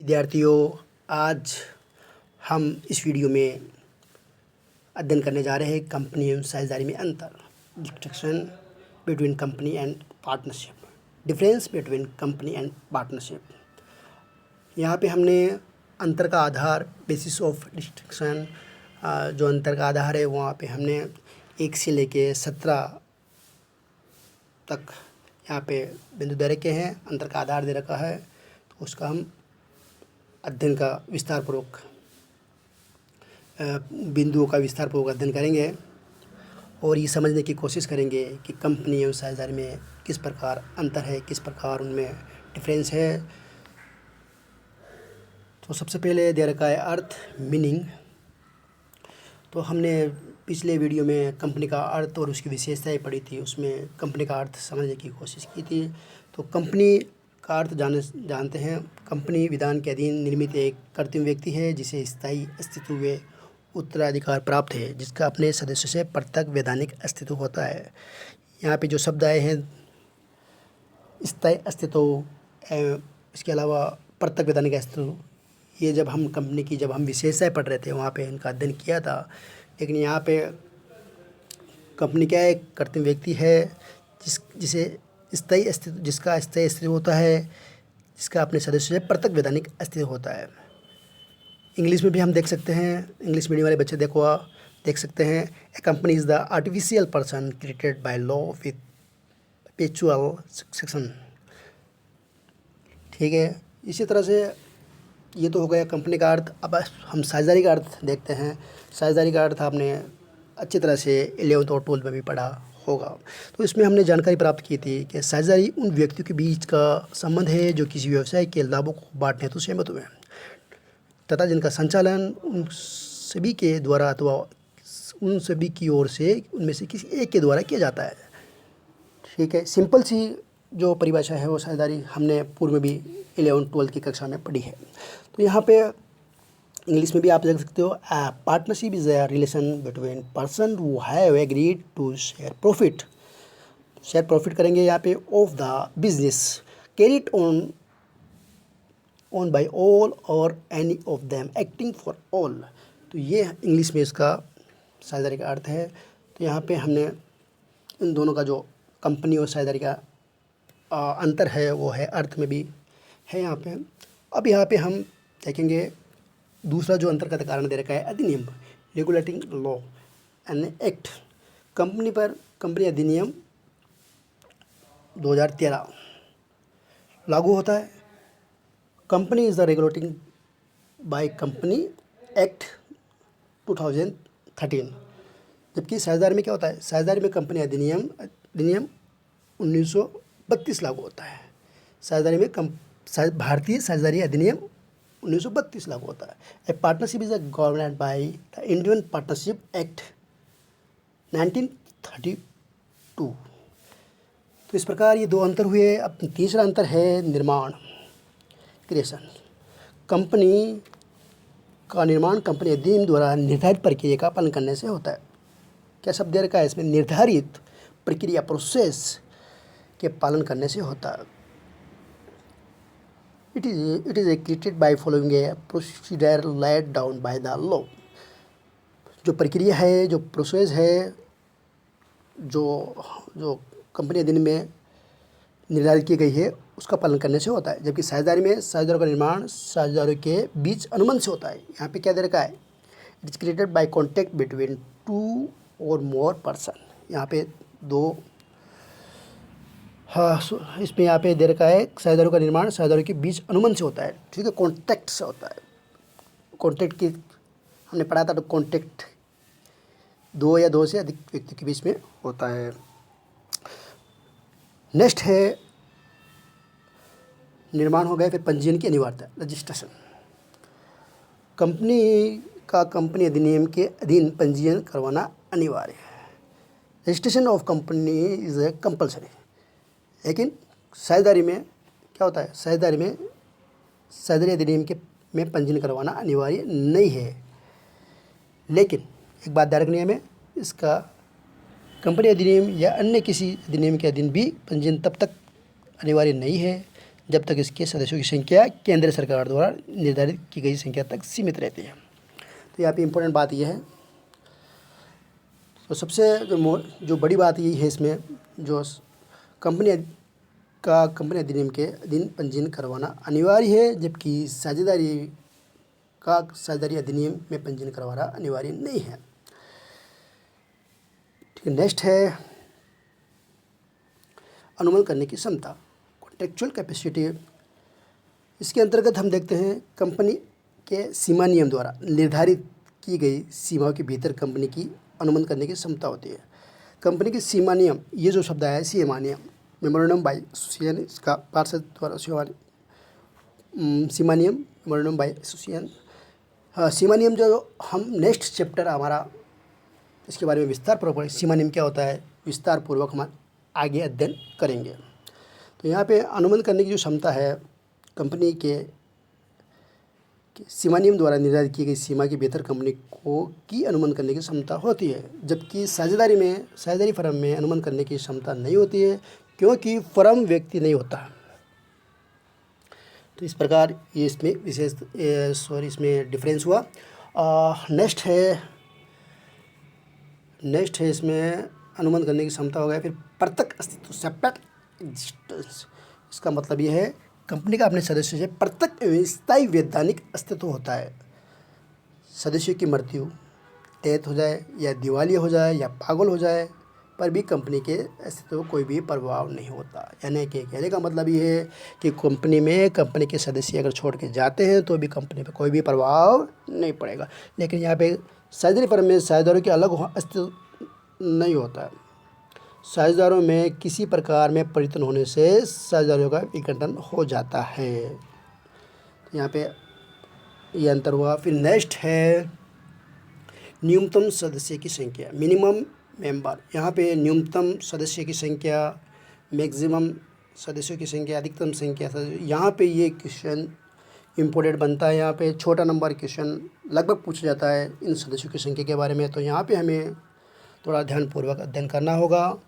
विद्यार्थियों, आज हम इस वीडियो में अध्ययन करने जा रहे हैं कंपनी एवं साझेदारी में अंतर। Distinction between company and partnership. Difference between company and partnership. यहाँ पे हमने अंतर का आधार, बेसिस ऑफ डिस्टिंक्शन, जो अंतर का आधार है वहाँ पे हमने 1 से लेके 17 तक यहाँ पे बिंदु दे रखे हैं, अंतर का आधार दे रखा है। तो उसका हम अध्ययन का विस्तारपूर्वक बिंदुओं का विस्तारपूर्वक अध्ययन करेंगे और ये समझने की कोशिश करेंगे कि कंपनी एवं साझेदारी में किस प्रकार अंतर है, किस प्रकार उनमें डिफरेंस है। तो सबसे पहले दे रखा है अर्थ, मीनिंग। तो हमने पिछले वीडियो में कंपनी का अर्थ और उसकी विशेषताएं पढ़ी थी, उसमें कंपनी का अर्थ समझने की कोशिश की थी। तो कंपनी का अर्थ जानते हैं। कंपनी विधान के अधीन निर्मित एक कर्तव्य व्यक्ति है जिसे स्थायी अस्तित्व व उत्तराधिकार प्राप्त है, जिसका अपने सदस्यों से पृथक वैधानिक अस्तित्व होता है। यहाँ पे जो शब्द आए हैं, स्थायी अस्तित्व, इसके अलावा पृथक वैधानिक अस्तित्व, ये जब हम कंपनी की हम विशेषताएं पढ़ रहे थे वहाँ पे इनका अध्ययन किया था। लेकिन यहाँ पे कंपनी क्या है? कर्तव्य व्यक्ति है जिसे स्थायी अस्तित्व, जिसका स्थायी अस्तित्व होता है, जिसका अपने सदस्यों से पृथक वैधानिक अस्तित्व होता है। इंग्लिश में भी हम देख सकते हैं, इंग्लिश मीडियम वाले बच्चे देख सकते हैं, a company is the artificial person created by law with perpetual succession. ठीक है, इसी तरह से ये तो हो गया कंपनी का अर्थ। अब हम साझेदारी का अर्थ देखते हैं। साझेदारी का अर्थ आपने अच्छी तरह से 11th और 12th में भी पढ़ा होगा। तो इसमें हमने जानकारी प्राप्त की थी कि साझेदारी उन व्यक्तियों के बीच का संबंध है जो किसी व्यवसाय के लाभों को बांटने हेतु सहमत हुए हैं तथा जिनका संचालन उन सभी के द्वारा अथवा उन सभी की ओर से उनमें से किसी एक के द्वारा किया जाता है। ठीक है, सिंपल सी जो परिभाषा है वो साझेदारी हमने पूर्व में भी 11th 12th की कक्षा में पढ़ी है। तो यहाँ पे इंग्लिश में भी आप देख सकते हो, partnership is a relation between person who have agreed to share profit. Share profit करेंगे यहाँ पे of the business carried on by all और any of them acting for all. तो ये इंग्लिश में इसका साझेदारी का अर्थ है। तो यहाँ पे हमने इन दोनों का जो कंपनी और साझेदारी का अंतर है वो है अर्थ में भी है यहाँ पे। अब यहाँ पे हम देखेंगे दूसरा जो अंतर का कारण दे रखा है, अधिनियम, regulating law and act. Company अधिनियम 2013 लागू होता है। Company is the regulating by company act 2013। जबकि साझेदारी में क्या होता है? साझेदारी में कंपनी अधिनियम 1932 लागू होता है। साझेदारी में भारतीय साझेदारी अधिनियम 1932 लागू होता है। ए partnership is a government by the Indian partnership act 1932। तो इस प्रकार ये दो अंतर हुए। अब तीसरा अंतर है निर्माण, क्रिएशन। कंपनी का निर्माण कंपनी अधिनियम द्वारा निर्धारित प्रक्रिया का पालन करने से होता है। क्या शब्द दे रखा है इसमें? निर्धारित प्रक्रिया, प्रोसेस के पालन करने से होता है। It is created by following A procedure laid down by the law. जो प्रक्रिया है, जो प्रोसेस है, जो कंपनी अधिनियम में निर्धारित की गई है उसका पालन करने से होता है। जबकि साझेदारी में साझेदारों का निर्माण साझेदारों के बीच अनुबंध से होता है। यहाँ पे क्या दे रखा है? It is created by contact between 2 और मोर पर्सन। यहाँ पे दो, हाँ, इसमें यहाँ पे दे रखा है साझेदारों का निर्माण साझेदारों के बीच अनुबंध से होता है। ठीक है, कॉन्टैक्ट से होता है। कॉन्टैक्ट की हमने पढ़ा था, तो कॉन्टैक्ट 2 या 2 से अधिक व्यक्ति के बीच में होता है। नेक्स्ट है निर्माण हो गया, फिर पंजीयन की अनिवार्यता, रजिस्ट्रेशन। कंपनी अधिनियम के अधीन पंजीयन करवाना अनिवार्य है। Registration of company is a compulsory. लेकिन साझेदारी में क्या होता है? साझेदारी अधिनियम में पंजीयन करवाना अनिवार्य नहीं है। लेकिन एक बात ध्यान रखनी है हमें, इसका कंपनी अधिनियम या अन्य किसी अधिनियम के अधीन भी पंजीयन तब तक अनिवार्य नहीं है जब तक इसके सदस्यों की संख्या केंद्र सरकार द्वारा निर्धारित की गई संख्या तक सीमित रहती है। तो यहाँ पे इम्पोर्टेंट बात यह है। तो सबसे जो बड़ी बात यही है इसमें, जो कंपनी अधिनियम के अधीन पंजीयन करवाना अनिवार्य है, जबकि साझेदारी अधिनियम में पंजीयन करवाना अनिवार्य नहीं है। ठीक है, नेक्स्ट है अनुमान करने की क्षमता, कॉन्ट्रेक्चुअल कैपेसिटी। इसके अंतर्गत हम देखते हैं कंपनी के सीमा नियम द्वारा निर्धारित की गई सीमाओं के भीतर कंपनी की अनुमान करने की क्षमता होती है। कंपनी की सीमा नियम, ये जो शब्द आया है सीमा नियम, मेमोरेंडम बाय एसोसिएशन, इसका पार्षद द्वारा सीमा नियम, मेमोरेंडम बाय एसोसिएशन। हाँ, सीमा नियम जो हम नेक्स्ट चैप्टर हमारा इसके बारे में विस्तार पूर्वक सीमा नियम क्या होता है विस्तार पूर्वक हम आगे अध्ययन करेंगे। तो यहाँ पे अनुमान करने की जो क्षमता है कंपनी के सीमा नियम द्वारा निर्धारित की गई सीमा के भीतर कंपनी को की अनुमान करने की क्षमता होती है, जबकि साझेदारी फर्म में अनुमान करने की क्षमता नहीं होती है, क्योंकि फर्म व्यक्ति नहीं होता। तो इस प्रकार ये इसमें इसमें डिफरेंस हुआ। नेक्स्ट है इसमें अनुमान करने की क्षमता हो गया। फिर प्रत्यक्ष अस्तित्व, सेपरेट एग्जिस्टेंस। इसका मतलब ये है कंपनी का अपने सदस्यों से प्रत्यक्ष एवं स्थायी वैधानिक अस्तित्व होता है। सदस्यों की मृत्यु, डेथ हो जाए या दिवालिया हो जाए या पागल हो जाए पर भी कंपनी के अस्तित्व को कोई भी प्रभाव नहीं होता। यानी कि कहने का मतलब ये है कि कंपनी के सदस्य अगर छोड़ के जाते हैं तो भी कंपनी पर कोई भी प्रभाव नहीं पड़ेगा। लेकिन यहाँ पे साझेदारी फर्म में साझेदारों के अलग अस्तित्व नहीं होता है। साझेदारों में किसी प्रकार में परिवर्तन होने से साझेदारों का विघटन हो जाता है। तो यहाँ पे ये अंतर हुआ। फिर नेक्स्ट है न्यूनतम सदस्य की संख्या, मिनिमम मेंबर। यहाँ पे न्यूनतम सदस्य की संख्या, मैक्सिमम सदस्यों की संख्या, अधिकतम संख्या। यहाँ पे ये क्वेश्चन इम्पोर्टेंट बनता है। यहाँ पे छोटा नंबर क्वेश्चन लगभग पूछा जाता है इन सदस्यों की संख्या के बारे में। तो यहाँ पे हमें थोड़ा ध्यानपूर्वक अध्ययन करना होगा।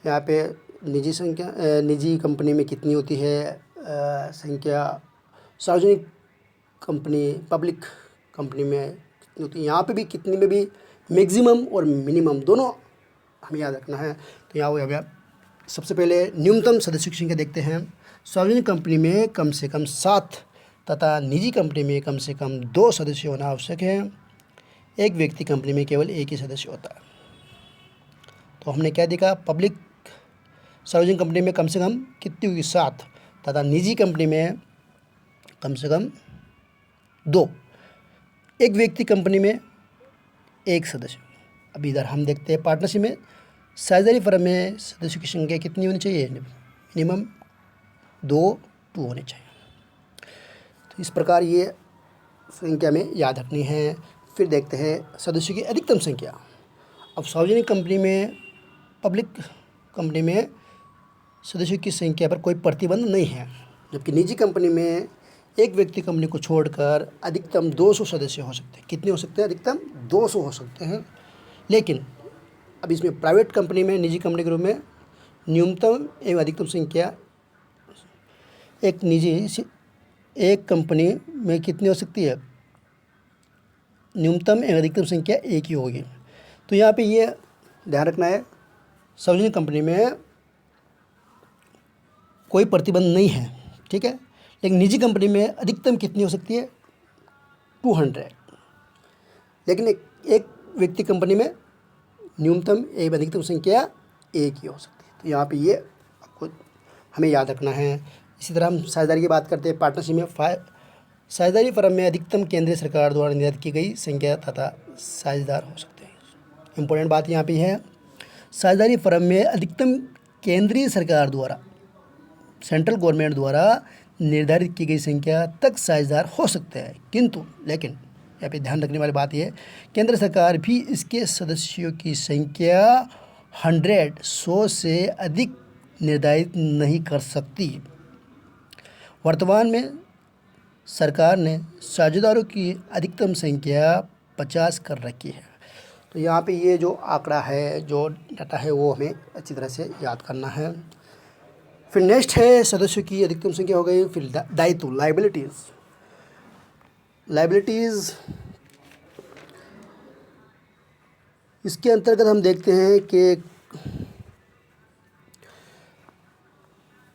यहाँ पे निजी कंपनी में कितनी होती है संख्या, सार्वजनिक कंपनी, पब्लिक कंपनी में कितनी होती है, यहाँ पे भी कितनी में भी मैक्सिमम और मिनिमम दोनों हमें याद रखना है। तो यहाँ हो गया। सबसे पहले न्यूनतम सदस्यों की संख्या देखते हैं। सार्वजनिक कंपनी में कम से कम 7 तथा निजी कंपनी में कम से कम 2 सदस्य होना आवश्यक है। एक व्यक्ति कंपनी में केवल एक ही सदस्य होता है। तो हमने क्या देखा, सार्वजनिक कंपनी में कम से कम कितनी होगी 7 तथा निजी कंपनी में कम से कम 2, एक व्यक्ति कंपनी में एक सदस्य। अब इधर हम देखते हैं पार्टनरशिप में साझेदारी फर्म में सदस्यों की संख्या कितनी होनी चाहिए, मिनिमम 2 होनी चाहिए। तो इस प्रकार ये संख्या में याद रखनी है। फिर देखते हैं सदस्यों की अधिकतम संख्या। अब सार्वजनिक कंपनी में, पब्लिक कंपनी में सदस्यों की संख्या पर कोई प्रतिबंध नहीं है, जबकि निजी कंपनी में एक व्यक्ति कंपनी को छोड़कर अधिकतम 200 सदस्य हो सकते हैं। कितने हो सकते हैं? अधिकतम 200 हो सकते हैं। लेकिन अब इसमें प्राइवेट कंपनी में, निजी कंपनी के रूप में न्यूनतम एवं अधिकतम संख्या एक कंपनी में कितनी हो सकती है? न्यूनतम एवं अधिकतम संख्या एक ही होगी। तो यहाँ पे ये ध्यान रखना है, सार्वजनिक कंपनी में कोई प्रतिबंध नहीं है, ठीक है। लेकिन निजी कंपनी में अधिकतम कितनी हो सकती है? 200। लेकिन एक व्यक्ति कंपनी में न्यूनतम एवं अधिकतम संख्या एक ही हो सकती है। तो यहाँ पे ये आपको हमें याद रखना है। इसी तरह हम साझेदारी की बात करते हैं। पार्टनरशिप में साझेदारी फर्म में अधिकतम केंद्रीय सरकार द्वारा निर्धारित की गई संख्या तथा साझेदार हो सकते हैं। इम्पोर्टेंट बात यहाँ पे है, साझेदारी फर्म में अधिकतम केंद्रीय सरकार द्वारा, सेंट्रल गवर्नमेंट द्वारा निर्धारित की गई संख्या तक साझेदार हो सकते हैं। लेकिन यहाँ पे ध्यान रखने वाली बात यह है, केंद्र सरकार भी इसके सदस्यों की संख्या 100 से अधिक निर्धारित नहीं कर सकती। वर्तमान में सरकार ने साझेदारों की अधिकतम संख्या 50 कर रखी है। तो यहाँ पे ये जो आंकड़ा है, जो डाटा है, वो हमें अच्छी तरह से याद करना है। फिर नेक्स्ट है सदस्यों की अधिकतम संख्या हो गई। फिर दायित्व, लाइबिलिटीज़ इसके अंतर्गत हम देखते हैं कि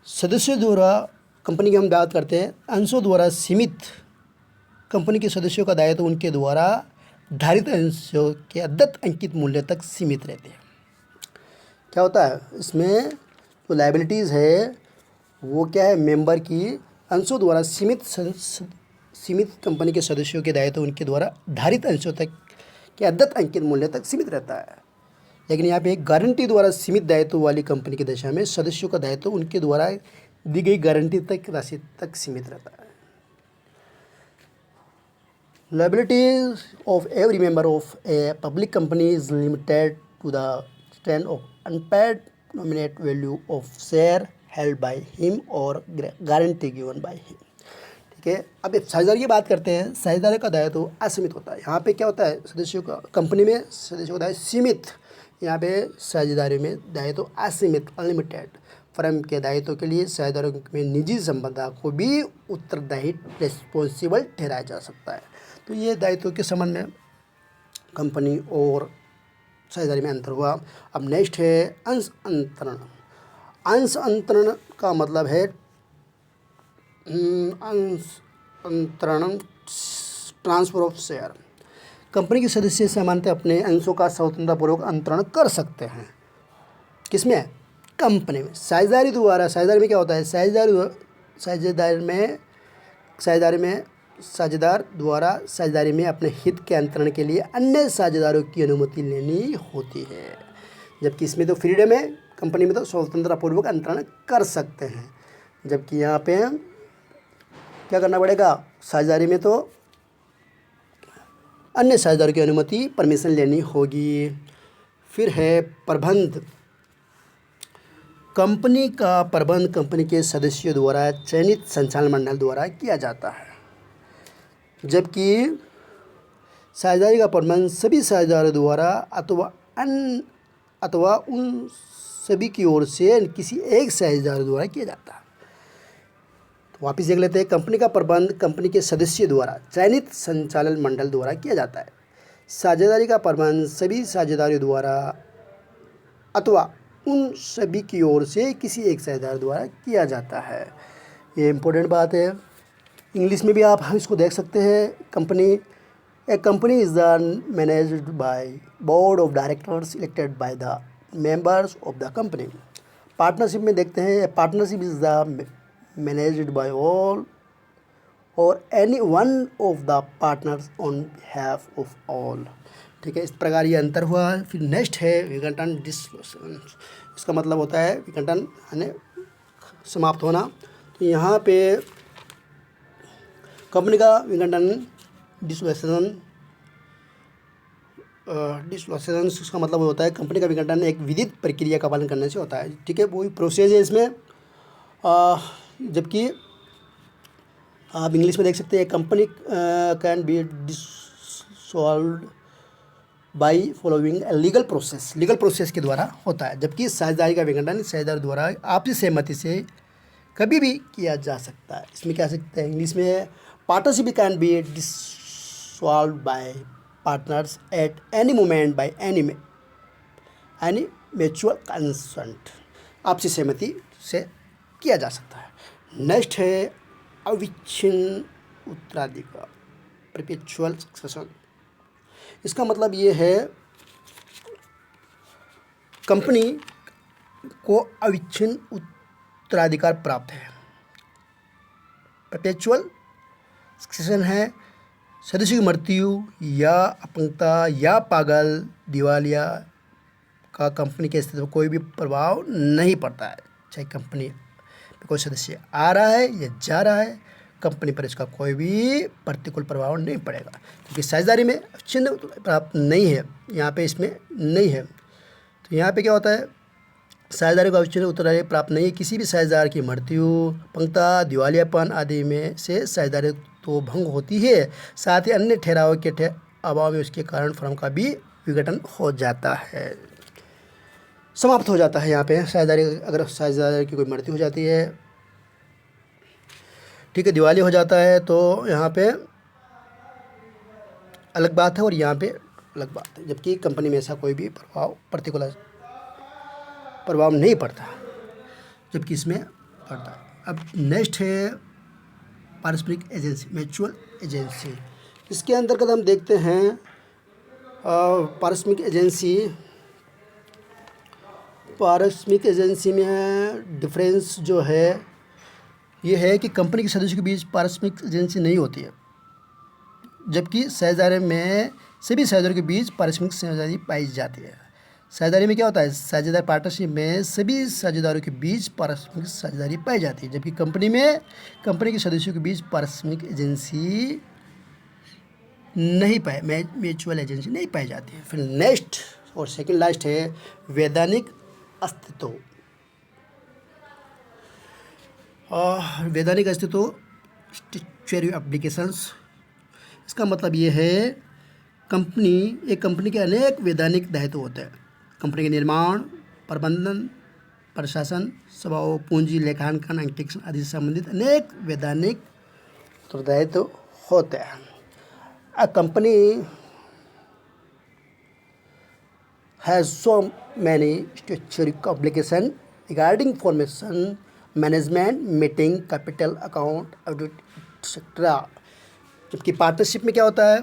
सदस्यों द्वारा, कंपनी की हम बात करते हैं, अंशों द्वारा सीमित कंपनी के सदस्यों का दायित्व उनके द्वारा धारित अंशों के अद्यत अंकित मूल्य तक सीमित रहते हैं। क्या होता है इसमें, जो लाइबिलिटीज़ है वो क्या है, मेंबर की अंशों द्वारा सीमित कंपनी के सदस्यों के दायित्व उनके द्वारा धारित अंशों तक के अद्यत अंकित मूल्य तक सीमित रहता है। लेकिन यहाँ पे गारंटी द्वारा सीमित दायित्व वाली कंपनी की दशा में सदस्यों का दायित्व उनके द्वारा दी गई गारंटी तक राशि तक सीमित रहता है। Liabilities of every member of a public company is limited to the extent of unpaid nominate value of share held by him or guarantee given by him। ठीक है, अब साझेदारी की बात करते हैं। साझेदारी का दायित्व असीमित होता है। यहाँ पे क्या होता है, सदस्यों का, कंपनी में सदस्यों का दायित्व सीमित, यहाँ पे साझेदारी में दायित्व असीमित, अनलिमिटेड। फर्म के दायित्व के लिए साझेदारों में निजी संबंधा को भी उत्तरदायी, रिस्पॉन्सिबल ठहराया जा सकता है। तो ये दायित्व के संबंध में कंपनी और साझेदारी में अंतर हुआ। अब नेक्स्ट है अंश अंतरण। अंश अंतरण का मतलब है अंश अंतरण, ट्रांसफर ऑफ शेयर। कंपनी के सदस्य सामान्यतः अपने अंशों का स्वतंत्रतापूर्वक अंतरण कर सकते हैं। किसमें, कंपनी में। साझेदारी द्वारा, साझेदारी में क्या होता है, साझेदार द्वारा साझेदारी में अपने हित के अंतरण के लिए अन्य साझेदारों की अनुमति लेनी होती है। जबकि इसमें तो फ्रीडम है, कंपनी में तो स्वतंत्रतापूर्वक अंतरण कर सकते हैं। जबकि यहाँ पे क्या करना पड़ेगा, साझेदारी में तो अन्य साझेदारों की अनुमति, परमिशन लेनी होगी। फिर है प्रबंध। कंपनी का प्रबंध कंपनी के सदस्यों द्वारा चयनित संचालन मंडल द्वारा किया जाता है। जबकि साझेदारी का प्रबंध सभी साझेदारों द्वारा अथवा उन सभी की ओर से किसी एक साझेदार द्वारा किया जाता है। तो वापिस देख लेते हैं। कंपनी का प्रबंध कंपनी के सदस्य द्वारा चयनित संचालन मंडल द्वारा किया जाता है। साझेदारी का प्रबंध सभी साझेदारों द्वारा अथवा उन सभी की ओर से किसी एक साझेदार द्वारा किया जाता है। ये इम्पोर्टेंट बात है। इंग्लिश में भी आप इसको देख सकते हैं। A company is the managed by board of directors elected by the members of the company. Partnership में देखते हैं, a partnership is the managed by all और any one of the partners on behalf of all. ठीक है, इस प्रकार ये अंतर हुआ। फिर नेक्स्ट है विघटन, डिसोसिएशन। इसका मतलब होता है विघटन यानी समाप्त होना। तो यहाँ पे कंपनी का विघटन, डिसोसिएशन इसका मतलब होता है कंपनी का विघटन एक विधित प्रक्रिया का पालन करने से होता है। ठीक है, वही प्रोसेस है इसमें। जबकि आप इंग्लिश में देख सकते हैं, company can be dissolved by following a legal process के द्वारा होता है। जबकि साझेदारी का विघटन साझेदार द्वारा आपसी सहमति से कभी भी किया जा सकता है। इसमें क्या सकते हैं, इंग्लिश में partnership can be dissolved bye partners at any moment by any mutual consent. आपसी सहमति से किया जा सकता है। नेक्स्ट है अविच्छिन्न उत्तराधिकार, परपेचुअल सक्सेशन। इसका मतलब ये है कंपनी को अविच्छिन्न उत्तराधिकार प्राप्त है। परपेचुअल सक्सेशन है सदस्य की मृत्यु या अपंगता या पागल दिवालिया का कंपनी के अस्तित्व पर कोई भी प्रभाव नहीं पड़ता है। चाहे कंपनी में कोई सदस्य आ रहा है या जा रहा है, कंपनी पर इसका कोई भी प्रतिकूल प्रभाव नहीं पड़ेगा, क्योंकि साझेदारी में चिन्ह प्राप्त नहीं है, यहाँ पे इसमें नहीं है। तो यहाँ पे क्या होता है, साझेदारी को अविच्छिन्न उत्तराधिकार प्राप्त नहीं है। किसी भी साझेदार की मृत्यु, अपंगता, दिवालियापन आदि में से साझेदारी तो भंग होती है, साथ ही अन्य ठहराव के अभाव में उसके कारण फर्म का भी विघटन हो जाता है। समाप्त हो जाता है। यहाँ पे साझेदारी, अगर साझेदार की कोई मृत्यु हो जाती है, ठीक है, दिवाली हो जाता है, तो यहाँ पे अलग बात है और यहाँ पे अलग बात है, जबकि कंपनी में ऐसा कोई भी पर्टिकुलर प्रभाव नहीं पड़ता, जबकि इसमें पड़ता है। अब नेक्स्ट है पारस्परिक एजेंसी, म्यूचुअल एजेंसी। इसके अंतर्गत हम देखते हैं पारस्परिक एजेंसी में डिफरेंस जो है ये है कि कंपनी के सदस्यों के बीच पारस्परिक एजेंसी नहीं होती है, जबकि साझेदारी में सभी साझेदारों के बीच पारस्परिक साझेदारी पाई जाती है। साझेदारी में क्या होता है, साझेदार पार्टनरशिप में सभी साझेदारों के बीच पारस्परिक साझेदारी पाई जाती है, जबकि कंपनी में कंपनी के सदस्यों के बीच पारस्परिक एजेंसी नहीं पाए, म्यूचुअल एजेंसी नहीं पाई जाती है। फिर नेक्स्ट और सेकंड लास्ट है वैधानिक अस्तित्व। वैधानिक अस्तित्व, स्टैट्यूटरी एप्लीकेशंस। इसका मतलब ये है एक कंपनी के अनेक वैधानिक दायित्व होते हैं। कंपनी के निर्माण, प्रबंधन, प्रशासन, सेवाओं, पूंजी, लेखांकन, अंकेक्षण आदि से संबंधित अनेक वैधानिक उत्तरदायित्व होते हैं। A company has so many statutory obligations regarding formation, management, meeting, capital account, audit, etc. जबकि पार्टनरशिप में क्या होता है,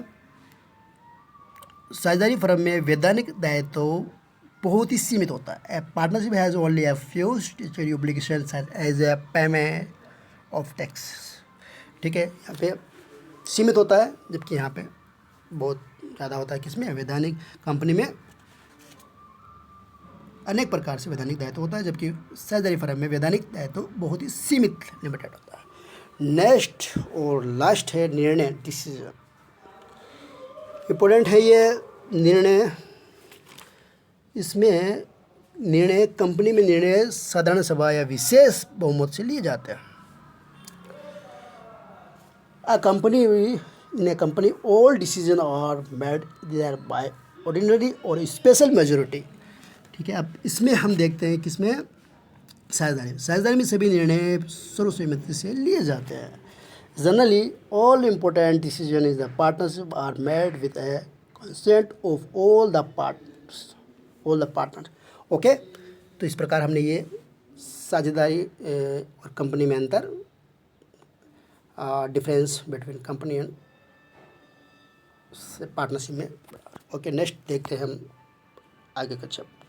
साझेदारी फर्म में वैधानिक दायित्व बहुत ही सीमित होता है। Partnership has only a few statutory obligations as a payment of tax। ठीक है, यहाँ पे सीमित होता है, जबकि यहाँ पे बहुत ज़्यादा होता है। किसमें, वैधानिक कंपनी में अनेक प्रकार से वैधानिक दायित्व होता है, जबकि साझेदारी फर्म में वैधानिक दायित्व बहुत ही सीमित, लिमिटेड होता है। नेक्स्ट और लास्ट है निर्णय, डिसीजन। इम्पोर्टेंट है ये निर्णय। इसमें निर्णय, कंपनी में निर्णय साधारण सभा या विशेष बहुमत से लिए जाते हैं। In a company, all decisions are made either by ordinary or special majority। ठीक है, अब इसमें हम देखते हैं किसमें, साझेदारी में सभी निर्णय सर्वसम्मति से लिए जाते हैं। Generally all important decision is the partnership are made with a consent of all the partner. Okay, तो इस प्रकार हमने ये साझेदारी और कंपनी में अंतर, difference between company and partnership में। ओके, नेक्स्ट देखते हैं हम आगे का चैप्टर।